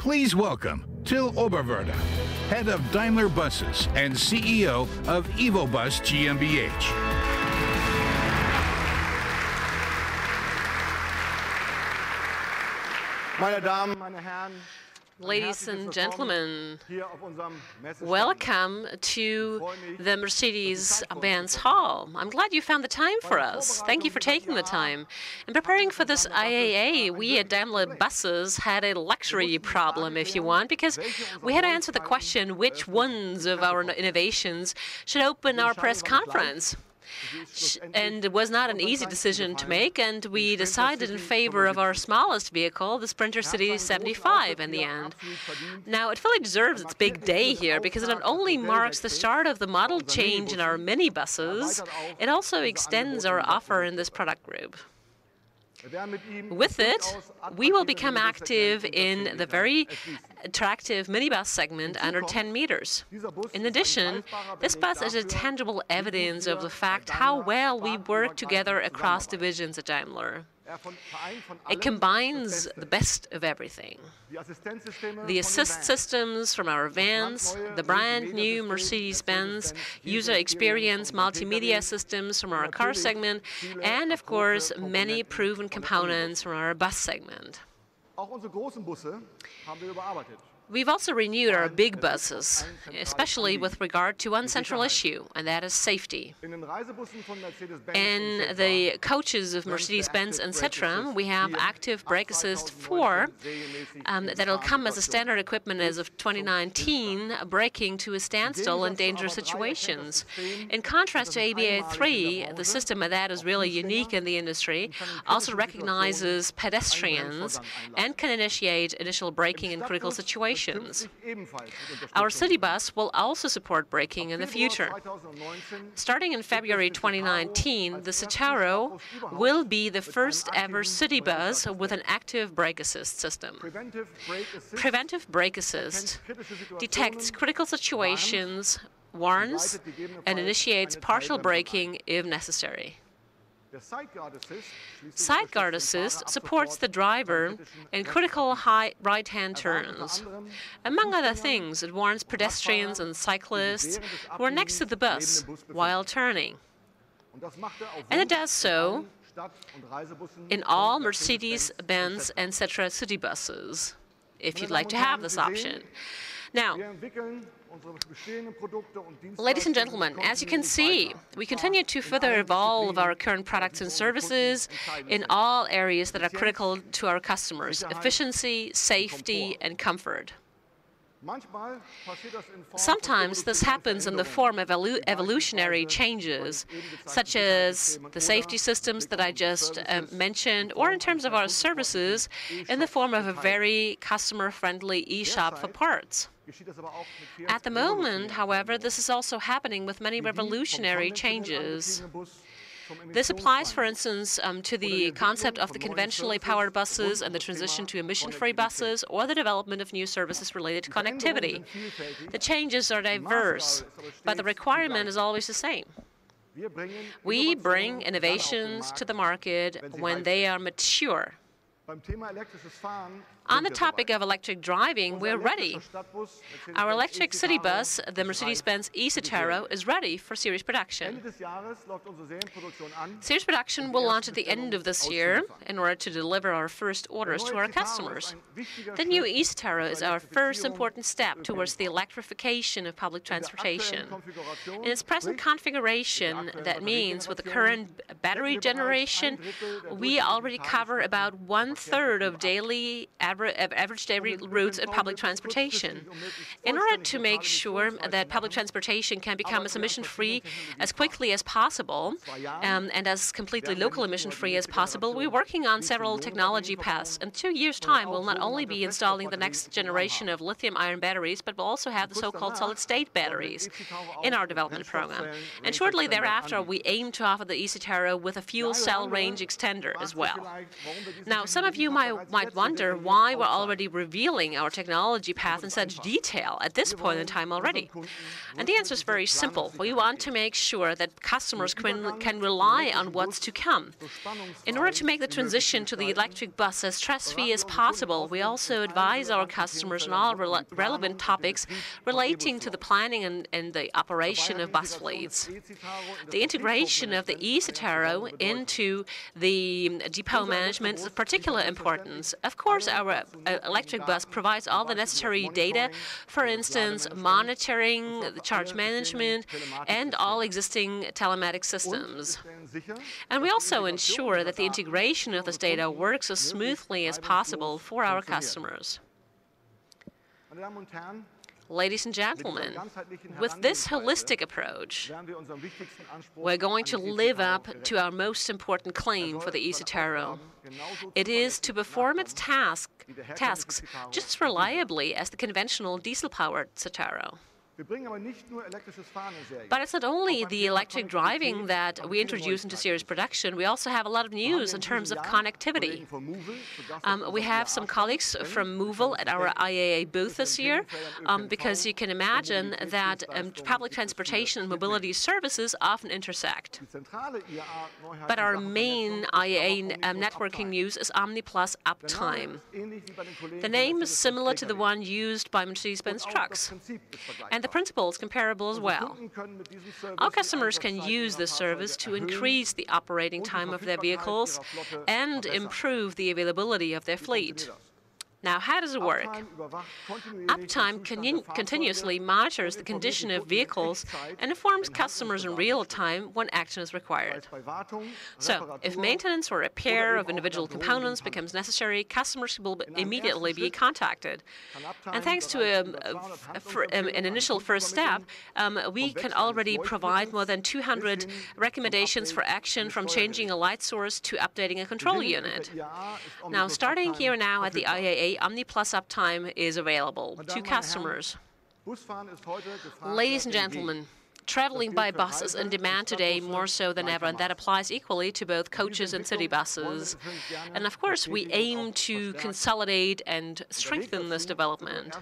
Please welcome Till Oberwerder, head of Daimler Buses and CEO of EvoBus GmbH. Meine Damen, meine Herren, ladies and gentlemen, welcome to the Mercedes-Benz Hall. I'm glad you found the time for us. Thank you for taking the time. In preparing for this IAA, we at Daimler Buses had a luxury problem, if you want, because we had to answer the question which ones of our innovations should open our press conference. And it was not an easy decision to make, and we decided in favor of our smallest vehicle, the Sprinter City 75, in the end. Now, it fully deserves its big day here, because it not only marks the start of the model change in our minibuses, it also extends our offer in this product group. With it, we will become active in the very attractive minibus segment under 10 meters. In addition, this bus is a tangible evidence of the fact how well we work together across divisions at Daimler. It combines the best of everything. The assist systems from our vans, the brand new Mercedes-Benz user experience multimedia systems from our car segment, and of course, many proven components from our bus segment. We've also renewed our big buses, especially with regard to one central issue, and that is safety. In the coaches of Mercedes-Benz and Citroën, we have active brake assist 4 that will come as a standard equipment as of 2019, braking to a standstill in dangerous situations. In contrast to ABA 3, the system that is really unique in the industry also recognizes pedestrians and can initiate initial braking in critical situations. Our city bus will also support braking in the future. Starting in February 2019, the Citaro will be the first ever city bus with an active brake assist system. Preventive brake assist detects critical situations, warns, and initiates partial braking if necessary. Sideguard assist supports the driver in critical high right-hand turns. Among other things, it warns pedestrians and cyclists who are next to the bus while turning. And it does so in all Mercedes-Benz and Citroën city buses, if you'd like to have this option. Now, ladies and gentlemen, as you can see, we continue to further evolve our current products and services in all areas that are critical to our customers: efficiency, safety, and comfort. Sometimes this happens in the form of evolutionary changes, such as the safety systems that I just mentioned, or in terms of our services in the form of a very customer-friendly e-shop for parts. At the moment, however, this is also happening with many revolutionary changes. This applies, for instance, to the concept of the conventionally powered buses and the transition to emission-free buses, or the development of new services related to connectivity. The changes are diverse, but the requirement is always the same. We bring innovations to the market when they are mature. On the topic of electric driving, we're ready. Our electric city bus, the Mercedes-Benz eCitaro, is ready for series production. Series production will launch at the end of this year in order to deliver our first orders to our customers. The new eCitaro is our first important step towards the electrification of public transportation. In its present configuration, that means with the current battery generation, we already cover about 1/3 of average daily routes in public transportation. In order to make sure that public transportation can become as emission-free as quickly as possible and as completely local emission-free as possible, we're working on several technology paths. In 2 years' time, we'll not only be installing the next generation of lithium-ion batteries, but we'll also have the so-called solid-state batteries in our development program. And shortly thereafter, we aim to offer the eCitaro with a fuel cell range extender as well. Now, some of you might wonder why we're already revealing our technology path in such detail at this point in time already. And the answer is very simple. We want to make sure that customers can rely on what's to come. In order to make the transition to the electric bus as stress-free as possible, we also advise our customers on all relevant topics relating to the planning and the operation of bus fleets. The integration of the eCanter into the depot management is of particular importance. Of course, our electric bus provides all the necessary data, for instance, monitoring, the charge management, and all existing telematic systems. And we also ensure that the integration of this data works as smoothly as possible for our customers. Ladies and gentlemen, with this holistic approach, we're going to live up to our most important claim for the eCanter. It is to perform its tasks just as reliably as the conventional diesel-powered Citaro. But it's not only the electric driving that we introduce into series production, we also have a lot of news in terms of connectivity. We have some colleagues from Movil at our IAA booth this year, because you can imagine that public transportation and mobility services often intersect. But our main IAA networking news is OmniPlus Uptime. The name is similar to the one used by Mercedes-Benz Trucks, and the principle is comparable as well. Our customers can use this service to increase the operating time of their vehicles and improve the availability of their fleet. Now, how does it work? Uptime continuously monitors the condition of vehicles and informs customers in real time when action is required. So, if maintenance or repair of individual components becomes necessary, customers will immediately be contacted. And thanks to an initial first step, we can already provide more than 200 recommendations for action, from changing a light source to updating a control unit. Now, starting here now at the IAA, OmniPlus Uptime is available to customers. Ladies and gentlemen, traveling by bus is in demand today more so than ever, and that applies equally to both coaches and city buses. And of course, we aim to consolidate and strengthen this development.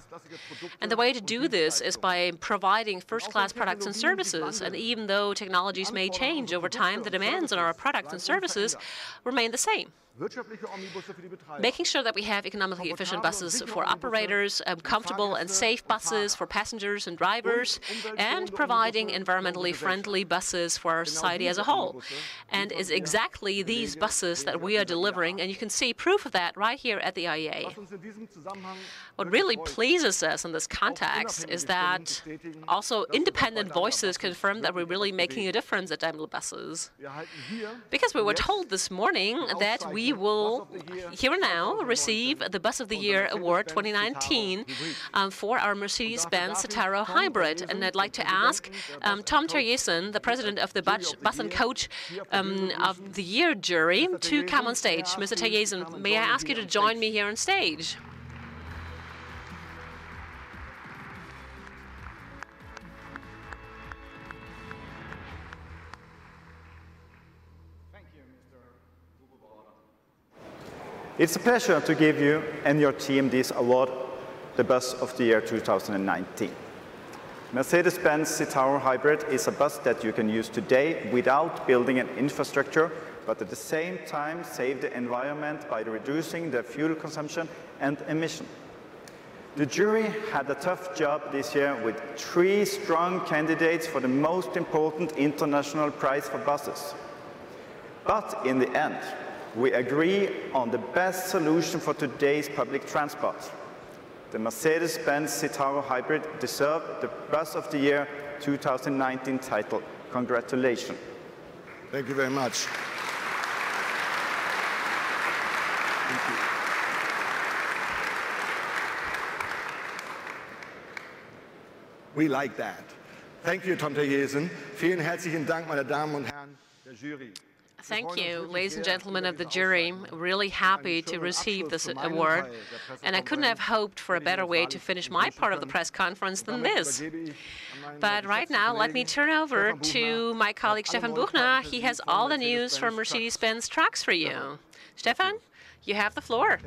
And the way to do this is by providing first-class products and services. And even though technologies may change over time, the demands on our products and services remain the same. Making sure that we have economically efficient buses for operators, comfortable and safe buses for passengers and drivers, and providing environmentally friendly buses for our society as a whole. And it's exactly these buses that we are delivering, and you can see proof of that right here at the IAA. What really pleases us in this context is that also independent voices confirm that we're really making a difference at Daimler Buses. Because we were told this morning that we will, here and now, receive the Bus of the Year Award 2019 for our Mercedes-Benz Citaro Hybrid. And I'd like to ask Tom Terjesen, the president of the Bus and Coach of the Year jury, to come on stage. Mr. Terjesen, may I ask you to join me here on stage? It's a pleasure to give you and your team this award, the Bus of the Year 2019. Mercedes-Benz Citaro Hybrid is a bus that you can use today without building an infrastructure, but at the same time save the environment by reducing the fuel consumption and emission. The jury had a tough job this year with 3 strong candidates for the most important international prize for buses. But in the end, we agree on the best solution for today's public transport. The Mercedes-Benz Citaro Hybrid deserved the Bus of the Year 2019 title. Congratulations. Thank you very much. Thank you. We like that. Thank you, Tom Terjesen. Vielen herzlichen Dank, meine Damen und Herren der Jury. Thank you, ladies and gentlemen of the jury. Really happy to receive this award, and I couldn't have hoped for a better way to finish my part of the press conference than this. But right now, let me turn over to my colleague Stefan Buchner. He has all the news from Mercedes-Benz Trucks for you. Stefan, You have the floor.